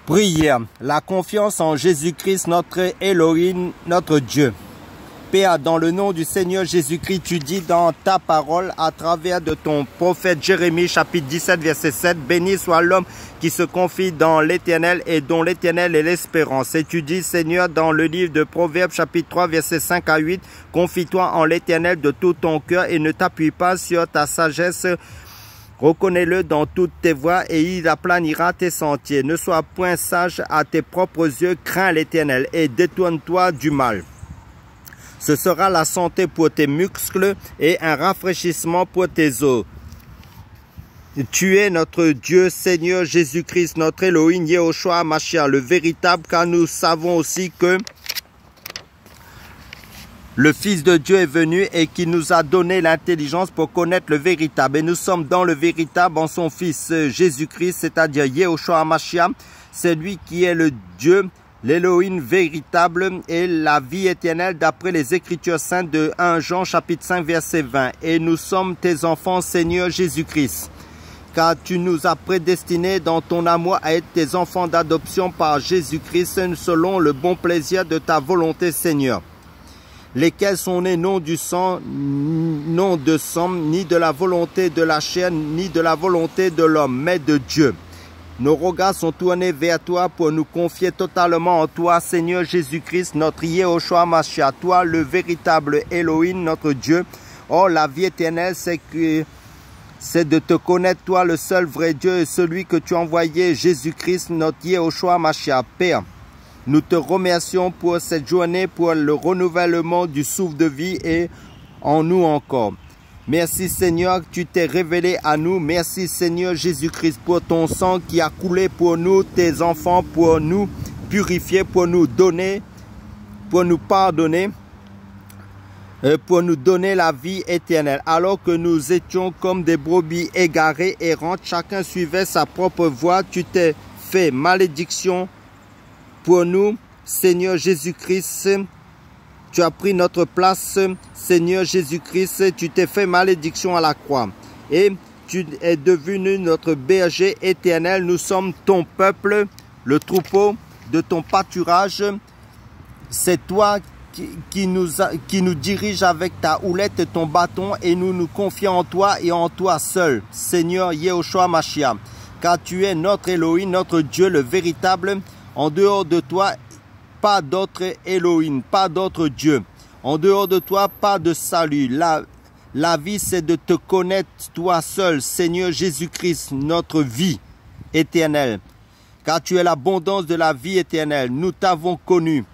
Prière, la confiance en Jésus-Christ, notre Elohim, notre Dieu. Père, dans le nom du Seigneur Jésus-Christ, tu dis dans ta parole, à travers de ton prophète Jérémie, chapitre 17, verset 7, « Béni soit l'homme qui se confie dans l'Éternel et dont l'Éternel est l'espérance. » Et tu dis, Seigneur, dans le livre de Proverbes, chapitre 3, verset 5 à 8, « Confie-toi en l'Éternel de tout ton cœur et ne t'appuie pas sur ta sagesse. Reconnais-le dans toutes tes voies et il aplanira tes sentiers. Ne sois point sage à tes propres yeux, crains l'Éternel et détourne-toi du mal. Ce sera la santé pour tes muscles et un rafraîchissement pour tes os. Tu es notre Dieu, Seigneur Jésus-Christ, notre Elohim, Yehoshua HaMashiach, le véritable, car nous savons aussi que le Fils de Dieu est venu et qui nous a donné l'intelligence pour connaître le véritable. Et nous sommes dans le véritable en son Fils Jésus-Christ, c'est-à-dire Yehoshua HaMashiach. C'est lui qui est le Dieu, l'Elohim véritable et la vie éternelle d'après les Écritures saintes de 1 Jean chapitre 5 verset 20. Et nous sommes tes enfants, Seigneur Jésus-Christ. Car tu nous as prédestinés dans ton amour à être tes enfants d'adoption par Jésus-Christ selon le bon plaisir de ta volonté, Seigneur. Lesquels sont nés non du sang, non de sang, ni de la volonté de la chair, ni de la volonté de l'homme, mais de Dieu. Nos regards sont tournés vers toi pour nous confier totalement en toi, Seigneur Jésus-Christ, notre Yehoshua HaMashiach, toi le véritable Elohim, notre Dieu. Oh, la vie éternelle, c'est de te connaître, toi le seul vrai Dieu et celui que tu as envoyé, Jésus-Christ, notre Yehoshua HaMashiach, Père. Nous te remercions pour cette journée, pour le renouvellement du souffle de vie et en nous encore. Merci Seigneur, tu t'es révélé à nous. Merci Seigneur Jésus-Christ pour ton sang qui a coulé pour nous, tes enfants, pour nous purifier, pour nous donner, pour nous pardonner, pour nous donner la vie éternelle. Alors que nous étions comme des brebis égarées, errantes, chacun suivait sa propre voie, tu t'es fait malédiction pour nous, Seigneur Jésus-Christ. Tu as pris notre place, Seigneur Jésus-Christ. Tu t'es fait malédiction à la croix. Et tu es devenu notre berger éternel. Nous sommes ton peuple, le troupeau de ton pâturage. C'est toi qui nous dirige avec ta houlette et ton bâton. Et nous nous confions en toi et en toi seul, Seigneur Yehoshua HaMashiach. Car tu es notre Elohim, notre Dieu, le véritable. En dehors de toi, pas d'autre Elohim, pas d'autre Dieu. En dehors de toi, pas de salut. La vie, c'est de te connaître toi seul, Seigneur Jésus-Christ, notre vie éternelle. Car tu es l'abondance de la vie éternelle. Nous t'avons connu.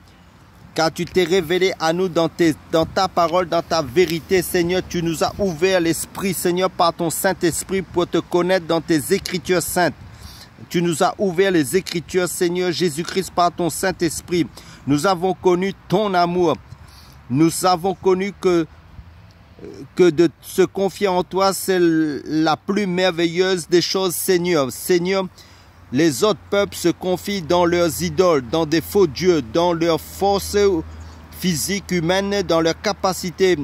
Car tu t'es révélé à nous dans ta parole, dans ta vérité, Seigneur. Tu nous as ouvert l'esprit, Seigneur, par ton Saint-Esprit pour te connaître dans tes Écritures saintes. Tu nous as ouvert les Écritures, Seigneur Jésus-Christ, par ton Saint-Esprit. Nous avons connu ton amour. Nous avons connu que de se confier en toi, c'est la plus merveilleuse des choses, Seigneur. Seigneur, les autres peuples se confient dans leurs idoles, dans des faux dieux, dans leur force physique humaine, dans leur capacité,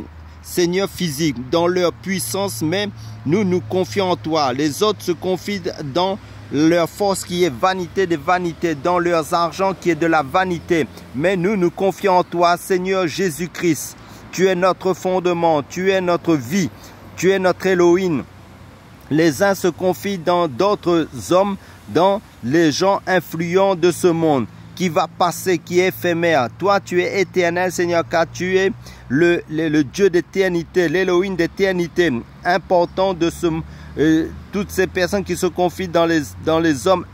Seigneur, physique, dans leur puissance, mais nous nous confions en toi. Les autres se confient dans leur force qui est vanité des vanités, dans leurs argent qui est de la vanité. Mais nous nous confions en toi, Seigneur Jésus-Christ. Tu es notre fondement, tu es notre vie, tu es notre Elohim. Les uns se confient dans d'autres hommes, dans les gens influents de ce monde, qui va passer, qui est éphémère. Toi, tu es éternel, Seigneur, car tu es le Dieu d'éternité, l'Elohim d'éternité, important de ce monde. Toutes ces personnes qui se confient dans les hommes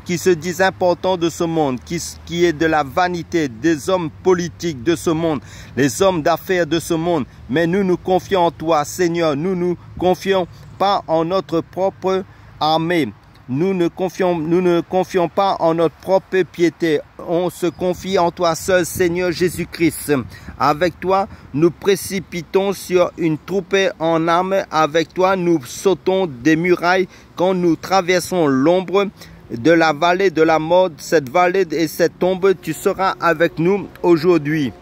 qui se disent importants de ce monde, qui est de la vanité, des hommes politiques de ce monde, les hommes d'affaires de ce monde. Mais nous nous confions en toi, Seigneur. Nous ne confions pas en notre propre armée. Nous ne confions pas en notre propre piété. On se confie en toi seul, Seigneur Jésus-Christ. Avec toi, nous précipitons sur une troupe en armes. Avec toi, nous sautons des murailles quand nous traversons l'ombre de la vallée de la mort. Cette vallée et cette tombe, tu seras avec nous aujourd'hui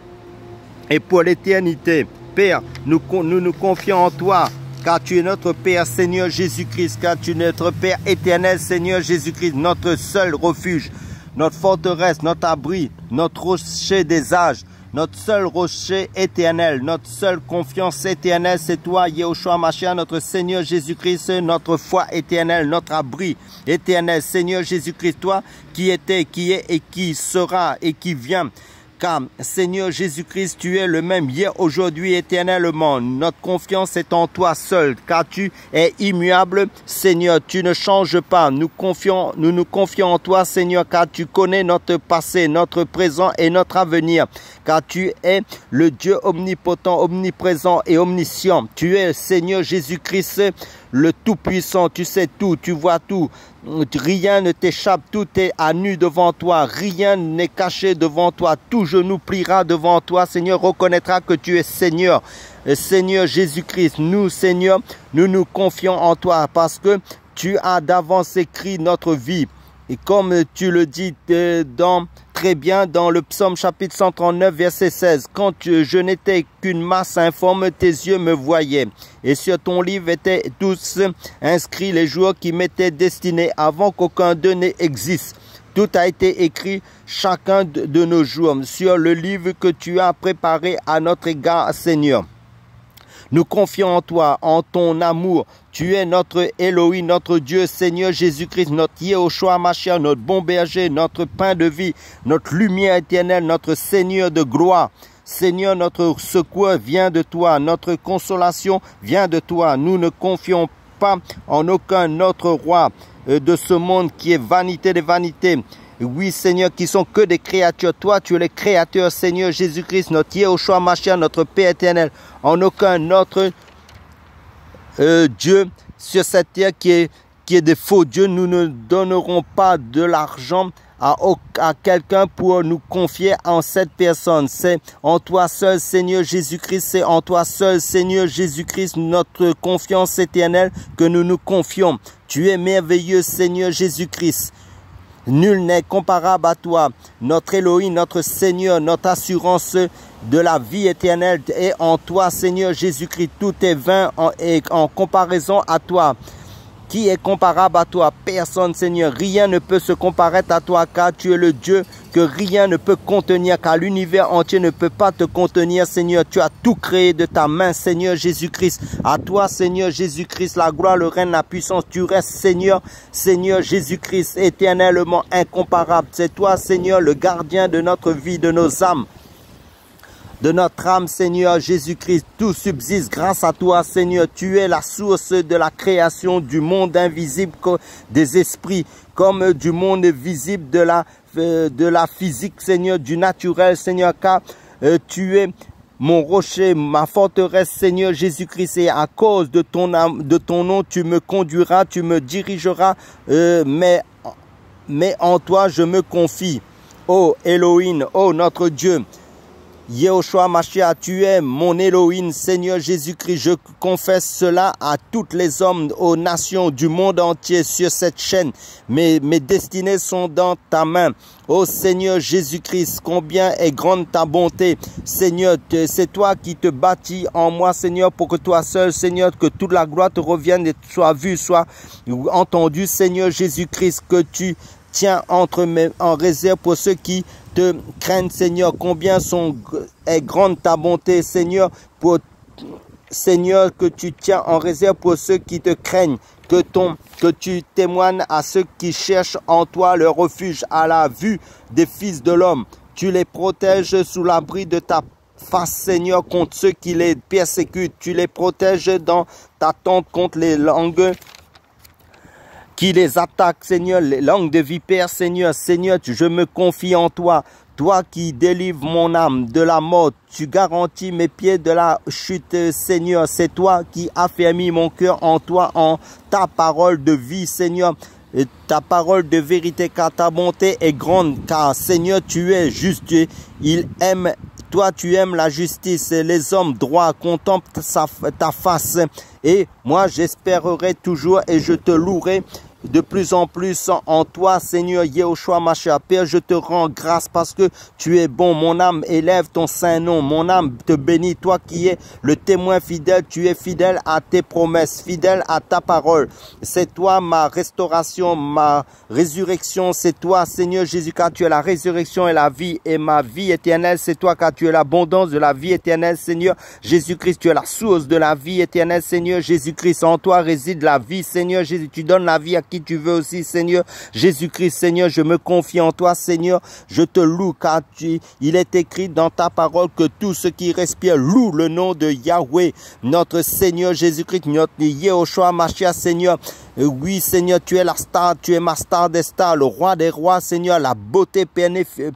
et pour l'éternité. Père, nous nous confions en toi. car tu es notre Père, Seigneur Jésus-Christ, car tu es notre Père éternel, Seigneur Jésus-Christ, notre seul refuge, notre forteresse, notre abri, notre rocher des âges, notre seul rocher éternel, notre seule confiance éternelle, c'est toi, Yehoshua Mashiach, notre Seigneur Jésus-Christ, notre foi éternelle, notre abri éternel, Seigneur Jésus-Christ, toi qui étais, qui est et qui sera et qui vient. Car, Seigneur Jésus-Christ, tu es le même hier, aujourd'hui, éternellement. Notre confiance est en toi seul, car tu es immuable. Seigneur, tu ne changes pas. Nous nous confions en toi, Seigneur, car tu connais notre passé, notre présent et notre avenir. Car tu es le Dieu omnipotent, omniprésent et omniscient. Tu es, Seigneur Jésus-Christ, le Tout-Puissant. Tu sais tout, tu vois tout. Rien ne t'échappe, tout est à nu devant toi, rien n'est caché devant toi, tout genou pliera devant toi, Seigneur, reconnaîtra que tu es Seigneur. Seigneur Jésus-Christ, nous, Seigneur, nous nous confions en toi parce que tu as d'avance écrit notre vie. Et comme tu le dis très bien dans le psaume chapitre 139 verset 16, quand je n'étais qu'une masse informe, tes yeux me voyaient. Et sur ton livre étaient tous inscrits les jours qui m'étaient destinés avant qu'aucun d'eux n'existe. Tout a été écrit chacun de nos jours sur le livre que tu as préparé à notre égard, Seigneur. Nous confions en toi, en ton amour. Tu es notre Elohim, notre Dieu, Seigneur Jésus-Christ, notre Yehoshua Mashiach, notre bon berger, notre pain de vie, notre lumière éternelle, notre Seigneur de gloire. Seigneur, notre secours vient de toi, notre consolation vient de toi. Nous ne confions pas en aucun autre roi de ce monde qui est vanité des vanités. Oui, Seigneur, qui sont que des créatures. Toi, tu es le créateur, Seigneur Jésus-Christ, notre Yehoshua Mashiach, notre Père éternel. En aucun autre Dieu sur cette terre qui est de faux dieux. Nous ne donnerons pas de l'argent à quelqu'un pour nous confier en cette personne. C'est en toi seul, Seigneur Jésus-Christ. C'est en toi seul, Seigneur Jésus-Christ, notre confiance éternelle que nous nous confions. Tu es merveilleux, Seigneur Jésus-Christ. Nul n'est comparable à toi, notre Elohim, notre Seigneur, notre assurance de la vie éternelle est en toi, Seigneur Jésus-Christ. Tout est vain en comparaison à toi. Qui est comparable à toi? Personne, Seigneur. Rien ne peut se comparer à toi, car tu es le Dieu que rien ne peut contenir, car l'univers entier ne peut pas te contenir, Seigneur. Tu as tout créé de ta main, Seigneur Jésus-Christ. À toi, Seigneur Jésus-Christ, la gloire, le règne, la puissance. Tu restes, Seigneur, Seigneur Jésus-Christ, éternellement incomparable. C'est toi, Seigneur, le gardien de notre vie, de nos âmes, de notre âme, Seigneur Jésus-Christ. Tout subsiste grâce à toi, Seigneur. Tu es la source de la création du monde invisible des esprits, comme du monde visible de la physique, Seigneur, du naturel, Seigneur, car tu es mon rocher, ma forteresse, Seigneur Jésus-Christ, et à cause de ton nom, tu me conduiras, tu me dirigeras, mais en toi, je me confie. Oh Elohim, oh notre Dieu, Yehoshua Mashiach, tu es mon Elohim, Seigneur Jésus-Christ. Je confesse cela à tous les hommes, aux nations du monde entier sur cette chaîne. Mes destinées sont dans ta main. Oh Seigneur Jésus-Christ, combien est grande ta bonté. Seigneur, c'est toi qui te bâtis en moi, Seigneur, pour que toi seul, Seigneur, que toute la gloire te revienne et soit vue, soit entendue, Seigneur Jésus-Christ, que tu tiens en réserve pour ceux qui te craignent, Seigneur. Combien est grande ta bonté, Seigneur, Seigneur, que tu tiens en réserve pour ceux qui te craignent, que tu témoignes à ceux qui cherchent en toi le refuge à la vue des fils de l'homme. Tu les protèges sous l'abri de ta face, Seigneur, contre ceux qui les persécutent. Tu les protèges dans ta tente contre les langues qui les attaquent, Seigneur, les langues de vipères, Seigneur. Seigneur, je me confie en toi. Toi qui délivres mon âme de la mort, tu garantis mes pieds de la chute, Seigneur. C'est toi qui affermis mon cœur en toi, en ta parole de vie, Seigneur. Et ta parole de vérité, car ta bonté est grande, car, Seigneur, tu es juste. Toi, tu aimes la justice et les hommes droits contemplent ta face. Et moi, j'espérerai toujours et je te louerai de plus en plus en toi, Seigneur Yehoshua Mashiach. Père, je te rends grâce parce que tu es bon. Mon âme élève ton saint nom. Mon âme te bénit. Toi qui es le témoin fidèle, tu es fidèle à tes promesses, fidèle à ta parole. C'est toi ma restauration, ma résurrection. C'est toi, Seigneur Jésus, car tu es la résurrection et la vie et ma vie éternelle. C'est toi, car tu es l'abondance de la vie éternelle, Seigneur Jésus-Christ. Tu es la source de la vie éternelle, Seigneur Jésus-Christ. En toi réside la vie, Seigneur Jésus. Tu donnes la vie à qui tu veux aussi, Seigneur Jésus-Christ. Seigneur, je me confie en toi, Seigneur. Je te loue, car il est écrit dans ta parole que tout ce qui respire loue le nom de Yahweh, notre Seigneur Jésus-Christ, notre Yehoshua Mashiach, Seigneur. Oui, Seigneur, tu es la star, tu es ma star des stars, le roi des rois, Seigneur, la beauté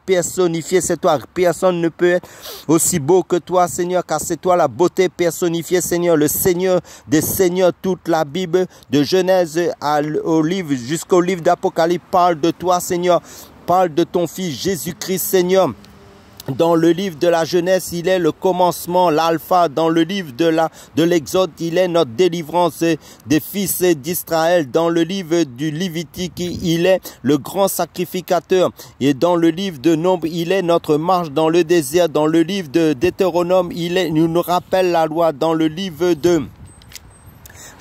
personnifiée, c'est toi. Personne ne peut être aussi beau que toi, Seigneur, car c'est toi la beauté personnifiée, Seigneur, le Seigneur des seigneurs. Toute la Bible, de Genèse au livre, jusqu'au livre d'Apocalypse, parle de toi, Seigneur, parle de ton Fils Jésus-Christ, Seigneur. Dans le livre de la Genèse, il est le commencement, l'alpha. Dans le livre de l'Exode, il est notre délivrance des fils d'Israël. Dans le livre du Lévitique, il est le grand sacrificateur. Et dans le livre de Nombre, il est notre marche dans le désert. Dans le livre de Deutéronome, il nous rappelle la loi. Dans le livre de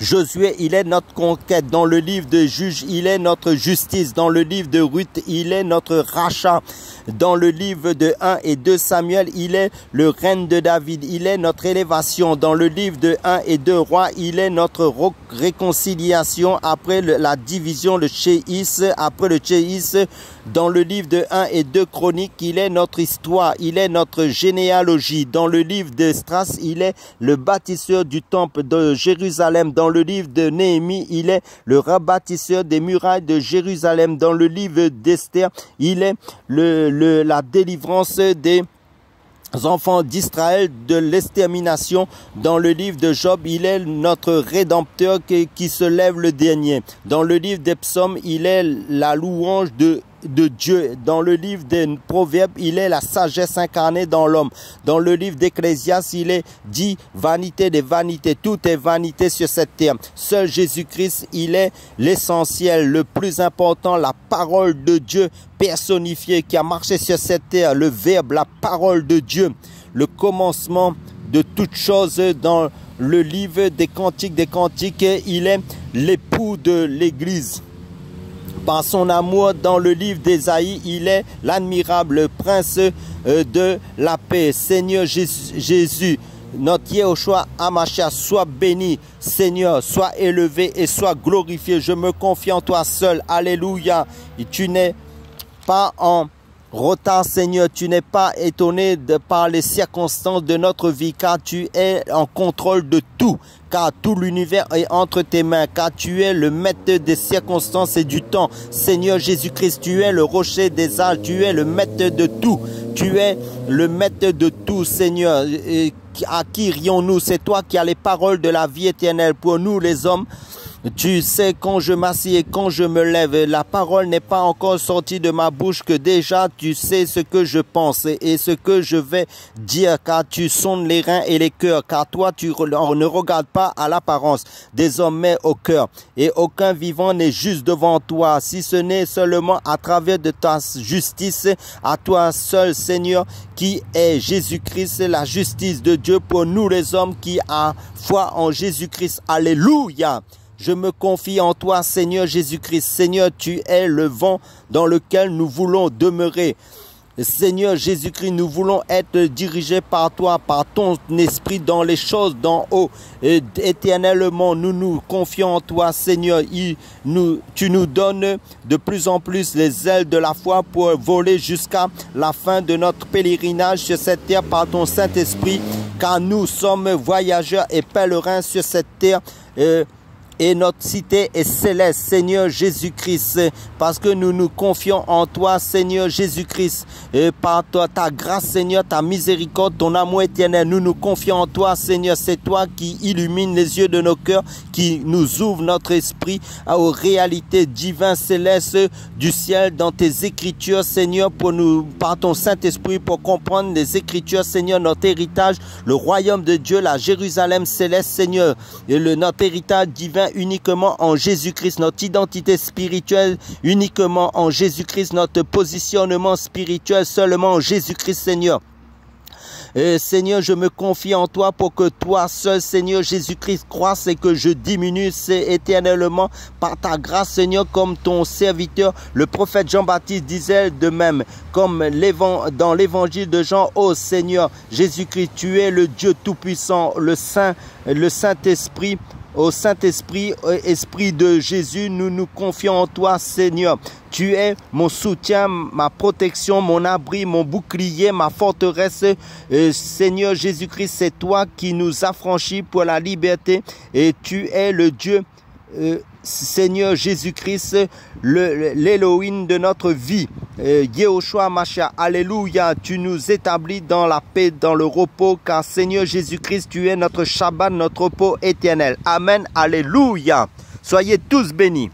Josué, il est notre conquête. Dans le livre de Juges, il est notre justice. Dans le livre de Ruth, il est notre rachat. Dans le livre de 1 et 2 Samuel, il est le règne de David. Il est notre élévation. Dans le livre de 1 et 2 Rois, il est notre réconciliation après la division, le chéis, après le chéis. Dans le livre de 1 et 2 Chroniques, il est notre histoire. Il est notre généalogie. Dans le livre de Stras, il est le bâtisseur du temple de Jérusalem. Dans le livre de Néhémie, il est le rebâtisseur des murailles de Jérusalem. Dans le livre d'Esther, il est la délivrance des enfants d'Israël de l'extermination. Dans le livre de Job, il est notre rédempteur qui se lève le dernier. Dans le livre des psaumes, il est la louange de Dieu. Dans le livre des Proverbes, il est la sagesse incarnée dans l'homme. Dans le livre d'Ecclésiaste, il est dit vanité des vanités. Tout est vanité sur cette terre. Seul Jésus-Christ, il est l'essentiel, le plus important, la parole de Dieu personnifiée qui a marché sur cette terre, le Verbe, la parole de Dieu, le commencement de toutes choses. Dans le livre des Cantiques, il est l'époux de l'Église. Par son amour, dans le livre d'Ésaïe, il est l'admirable prince de la paix. Seigneur Jésus, notre Yehoshua Mashiach, sois béni. Seigneur, sois élevé et sois glorifié. Je me confie en toi seul. Alléluia. Et tu n'es pas en retard, Seigneur. Tu n'es pas étonné par les circonstances de notre vie, car tu es en contrôle de tout. Car tout l'univers est entre tes mains, car tu es le maître des circonstances et du temps. Seigneur Jésus-Christ, tu es le rocher des âges, tu es le maître de tout. Tu es le maître de tout, Seigneur. Et à qui irions-nous? C'est toi qui as les paroles de la vie éternelle. Pour nous, les hommes, tu sais quand je m'assieds et quand je me lève, la parole n'est pas encore sortie de ma bouche que déjà tu sais ce que je pense et ce que je vais dire, car tu sondes les reins et les cœurs, car toi tu ne regardes pas à l'apparence des hommes mais au cœur. Et aucun vivant n'est juste devant toi, si ce n'est seulement à travers de ta justice, à toi seul, Seigneur, qui est Jésus-Christ, la justice de Dieu pour nous les hommes qui a foi en Jésus-Christ. Alléluia. Je me confie en toi, Seigneur Jésus-Christ. Seigneur, tu es le vent dans lequel nous voulons demeurer. Seigneur Jésus-Christ, nous voulons être dirigés par toi, par ton esprit dans les choses d'en haut. Et éternellement, nous nous confions en toi, Seigneur. Tu nous donnes de plus en plus les ailes de la foi pour voler jusqu'à la fin de notre pèlerinage sur cette terre par ton Saint-Esprit, car nous sommes voyageurs et pèlerins sur cette terre. Et notre cité est céleste, Seigneur Jésus-Christ, parce que nous nous confions en toi, Seigneur Jésus-Christ, et par toi, ta grâce, Seigneur, ta miséricorde, ton amour éternel, nous nous confions en toi, Seigneur. C'est toi qui illumines les yeux de nos cœurs, qui nous ouvre notre esprit aux réalités divines célestes du ciel dans tes écritures, Seigneur, pour nous, par ton Saint-Esprit, pour comprendre les écritures, Seigneur, notre héritage, le royaume de Dieu, la Jérusalem céleste, Seigneur, et notre héritage divin uniquement en Jésus-Christ, notre identité spirituelle uniquement en Jésus-Christ, notre positionnement spirituel seulement en Jésus-Christ, Seigneur. Seigneur, je me confie en toi pour que toi seul, Seigneur Jésus-Christ, croisse et que je diminue éternellement par ta grâce, Seigneur, comme ton serviteur, le prophète Jean-Baptiste disait de même, comme dans l'évangile de Jean, ô Seigneur Jésus-Christ, tu es le Dieu Tout-Puissant, le Saint-Esprit. Au Saint-Esprit, Esprit de Jésus, nous nous confions en toi, Seigneur. Tu es mon soutien, ma protection, mon abri, mon bouclier, ma forteresse. Seigneur Jésus-Christ, c'est toi qui nous affranchis pour la liberté. Et tu es le Dieu, Seigneur Jésus-Christ, l'Élohim de notre vie. Yehoshua Mashiach, alléluia, tu nous établis dans la paix, dans le repos, car Seigneur Jésus-Christ, tu es notre Shabbat, notre repos éternel. Amen, alléluia. Soyez tous bénis.